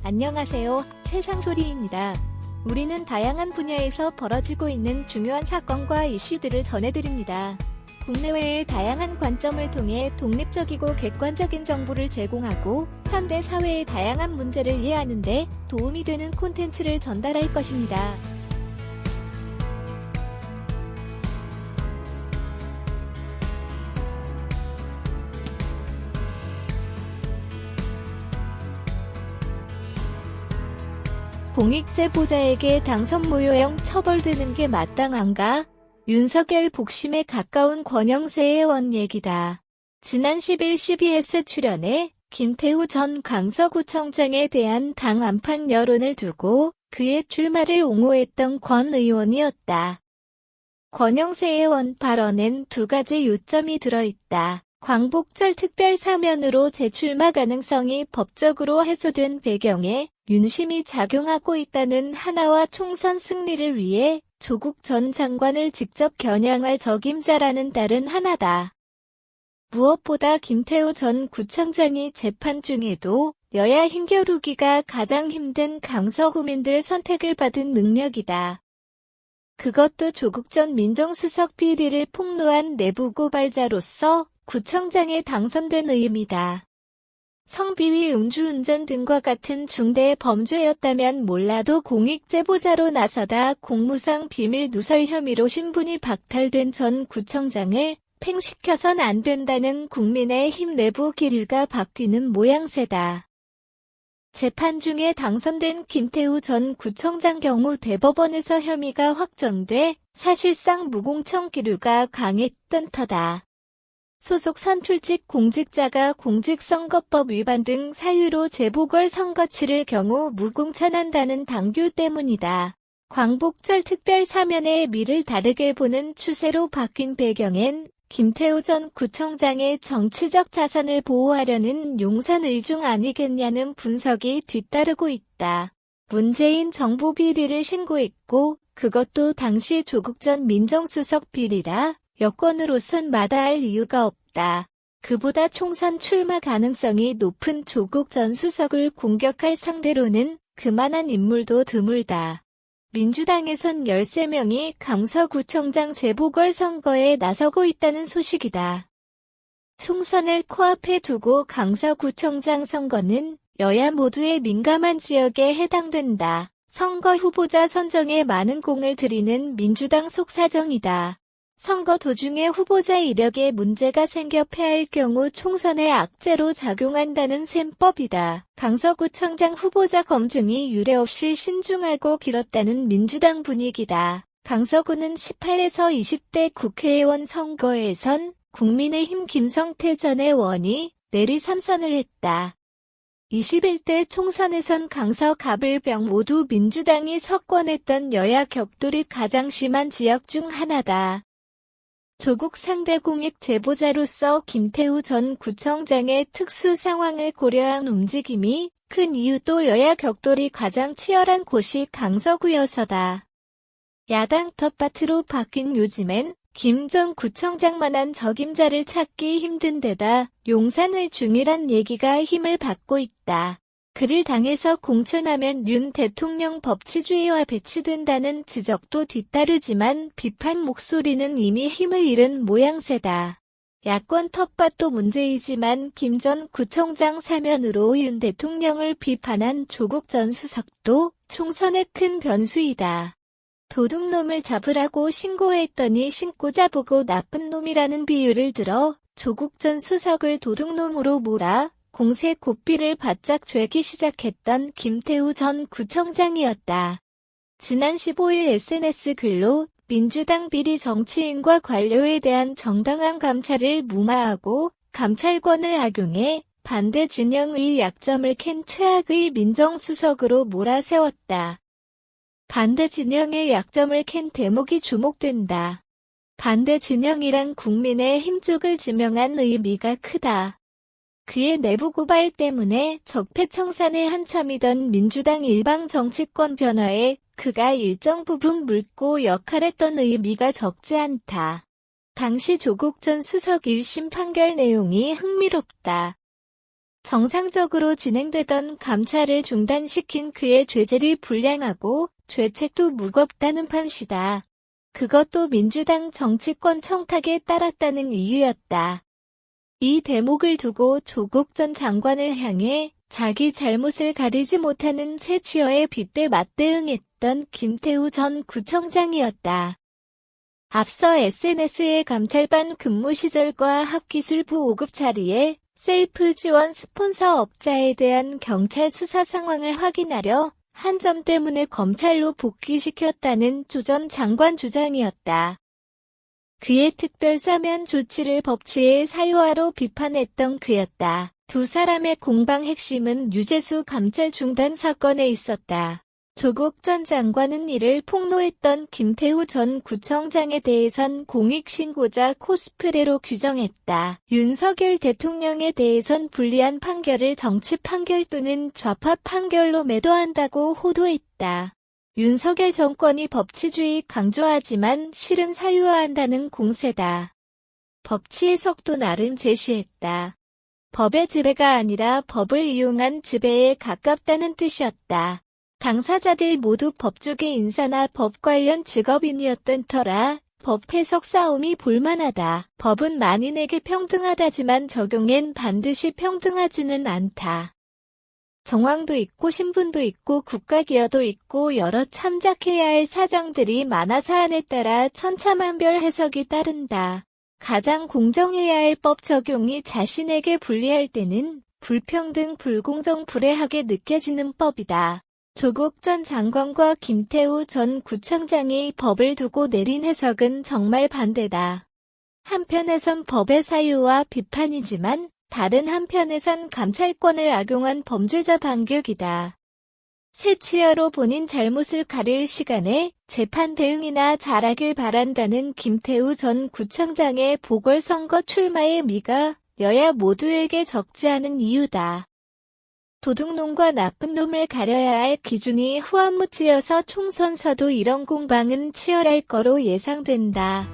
안녕하세요. 세상소리입니다. 우리는 다양한 분야에서 벌어지고 있는 중요한 사건과 이슈들을 전해드립니다. 국내외의 다양한 관점을 통해 독립적이고 객관적인 정보를 제공하고 현대 사회의 다양한 문제를 이해하는 데 도움이 되는 콘텐츠를 전달할 것입니다. 공익제보자에게 당선 무효형 처벌되는 게 마땅한가? 윤석열 복심에 가까운 권영세 의원 얘기다. 지난 10일 CBS 출연해 김태우 전 강서구청장에 대한 당 안팎 여론을 두고 그의 출마를 옹호했던 권 의원이었다. 권영세 의원 발언엔 두 가지 요점이 들어있다. 광복절 특별 사면으로 재출마 가능성이 법적으로 해소된 배경에 윤심이 작용하고 있다는 하나와 총선 승리를 위해 조국 전 장관을 직접 겨냥할 적임자라는 다른 하나다. 무엇보다 김태우 전 구청장이 재판 중에도 여야 힘겨루기가 가장 힘든 강서구민들 선택을 받은 능력이다. 그것도 조국 전 민정수석 비리를 폭로한 내부 고발자로서 구청장에 당선된 의미다. 성비위 음주운전 등과 같은 중대 범죄였다면 몰라도 공익제보자로 나서다 공무상 비밀 누설 혐의로 신분이 박탈된 전 구청장을 팽식혀선 안 된다는 국민의힘 내부 기류가 바뀌는 모양새다. 재판 중에 당선된 김태우 전 구청장 경우 대법원에서 혐의가 확정돼 사실상 무공청 기류가 강했던 터다. 소속 선출직 공직자가 공직선거법 위반 등 사유로 재보궐선거 치를 경우 무공천한다는 당규 때문이다. 광복절 특별 사면의 미를 다르게 보는 추세로 바뀐 배경엔 김태우 전 구청장의 정치적 자산을 보호하려는 용산 의중 아니겠냐는 분석이 뒤따르고 있다. 문재인 정부 비리를 신고했고 그것도 당시 조국 전 민정수석 비리라 여권으로선 마다할 이유가 없다. 그보다 총선 출마 가능성이 높은 조국 전 수석을 공격할 상대로는 그만한 인물도 드물다. 민주당에선 13명이 강서구청장 재보궐선거에 나서고 있다는 소식이다. 총선을 코앞에 두고 강서구청장 선거는 여야 모두의 민감한 지역에 해당된다. 선거 후보자 선정에 많은 공을 들이는 민주당 속사정이다. 선거 도중에 후보자 이력에 문제가 생겨 패할 경우 총선의 악재로 작용한다는 셈법이다. 강서구청장 후보자 검증이 유례없이 신중하고 길었다는 민주당 분위기다. 강서구는 18에서 20대 국회의원 선거에선 국민의힘 김성태 전 의원이 내리 3선을 했다. 21대 총선에선 강서 갑을병 모두 민주당이 석권했던 여야 격돌이 가장 심한 지역 중 하나다. 조국 상대 공익 제보자로서 김태우 전 구청장의 특수 상황을 고려한 움직임이 큰 이유도 여야 격돌이 가장 치열한 곳이 강서구여서다. 야당 텃밭으로 바뀐 요즘엔 김 전 구청장만한 적임자를 찾기 힘든 데다 용산의 중이란 얘기가 힘을 받고 있다. 그를 당해서 공천하면 윤 대통령 법치주의와 배치된다는 지적도 뒤따르지만 비판 목소리는 이미 힘을 잃은 모양새다. 야권 텃밭도 문제이지만 김 전 구청장 사면으로 윤 대통령을 비판한 조국 전 수석도 총선의 큰 변수이다. 도둑놈을 잡으라고 신고했더니 신고 잡으고 나쁜 놈이라는 비유를 들어 조국 전 수석을 도둑놈으로 몰아 공세 고삐를 바짝 죄기 시작했던 김태우 전 구청장이었다. 지난 15일 SNS 글로 민주당 비리 정치인과 관료에 대한 정당한 감찰을 무마하고 감찰권을 악용해 반대 진영의 약점을 캔 최악의 민정수석으로 몰아세웠다. 반대 진영의 약점을 캔 대목이 주목된다. 반대 진영이란 국민의힘 쪽을 지명한 의미가 크다. 그의 내부 고발 때문에 적폐청산에 한참이던 민주당 일방 정치권 변화에 그가 일정 부분 물고 역할했던 의미가 적지 않다. 당시 조국 전 수석 1심 판결 내용이 흥미롭다. 정상적으로 진행되던 감찰을 중단시킨 그의 죄질이 불량하고 죄책도 무겁다는 판시다. 그것도 민주당 정치권 청탁에 따랐다는 이유였다. 이 대목을 두고 조국 전 장관을 향해 자기 잘못을 가리지 못하는 최치어의 빗대 맞대응했던 김태우 전 구청장이었다. 앞서 SNS에 감찰반 근무 시절과 합기술부 5급 자리에 셀프 지원 스폰서 업자에 대한 경찰 수사 상황을 확인하려 한 점 때문에 검찰로 복귀시켰다는 조 전 장관 주장이었다. 그의 특별 사면 조치를 법치의 사유화로 비판했던 그였다. 두 사람의 공방 핵심은 유재수 감찰 중단 사건에 있었다. 조국 전 장관은 이를 폭로했던 김태우 전 구청장에 대해선 공익신고자 코스프레로 규정했다. 윤석열 대통령에 대해선 불리한 판결을 정치 판결 또는 좌파 판결로 매도한다고 호도했다. 윤석열 정권이 법치주의 강조하지만 실은 사유화한다는 공세다. 법치 해석도 나름 제시했다. 법의 지배가 아니라 법을 이용한 지배에 가깝다는 뜻이었다. 당사자들 모두 법조계 인사나 법 관련 직업인이었던 터라 법 해석 싸움이 볼만하다. 법은 만인에게 평등하다지만 적용엔 반드시 평등하지는 않다. 정황도 있고 신분도 있고 국가기여도 있고 여러 참작해야 할 사정들이 많아 사안에 따라 천차만별 해석이 따른다. 가장 공정해야 할 법 적용이 자신에게 불리할 때는 불평등, 불공정, 불애하게 느껴지는 법이다. 조국 전 장관과 김태우 전 구청장이 법을 두고 내린 해석은 정말 반대다. 한편에선 법의 사유와 비판이지만 다른 한편에선 감찰권을 악용한 범죄자 반격이다. 새치어로 본인 잘못을 가릴 시간에 재판 대응이나 잘하길 바란다는 김태우 전 구청장의 보궐선거 출마의 미가 여야 모두에게 적지 않은 이유다. 도둑놈과 나쁜 놈을 가려야 할 기준이 후한무치여서 총선서도 이런 공방은 치열할 거로 예상된다.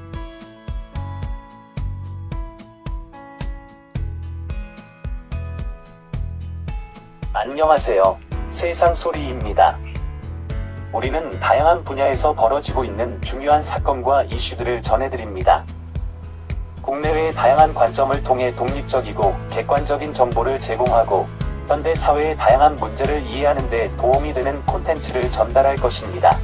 안녕하세요. 세상소리입니다. 우리는 다양한 분야에서 벌어지고 있는 중요한 사건과 이슈들을 전해드립니다. 국내외의 다양한 관점을 통해 독립적이고 객관적인 정보를 제공하고 현대 사회의 다양한 문제를 이해하는 데 도움이 되는 콘텐츠를 전달할 것입니다.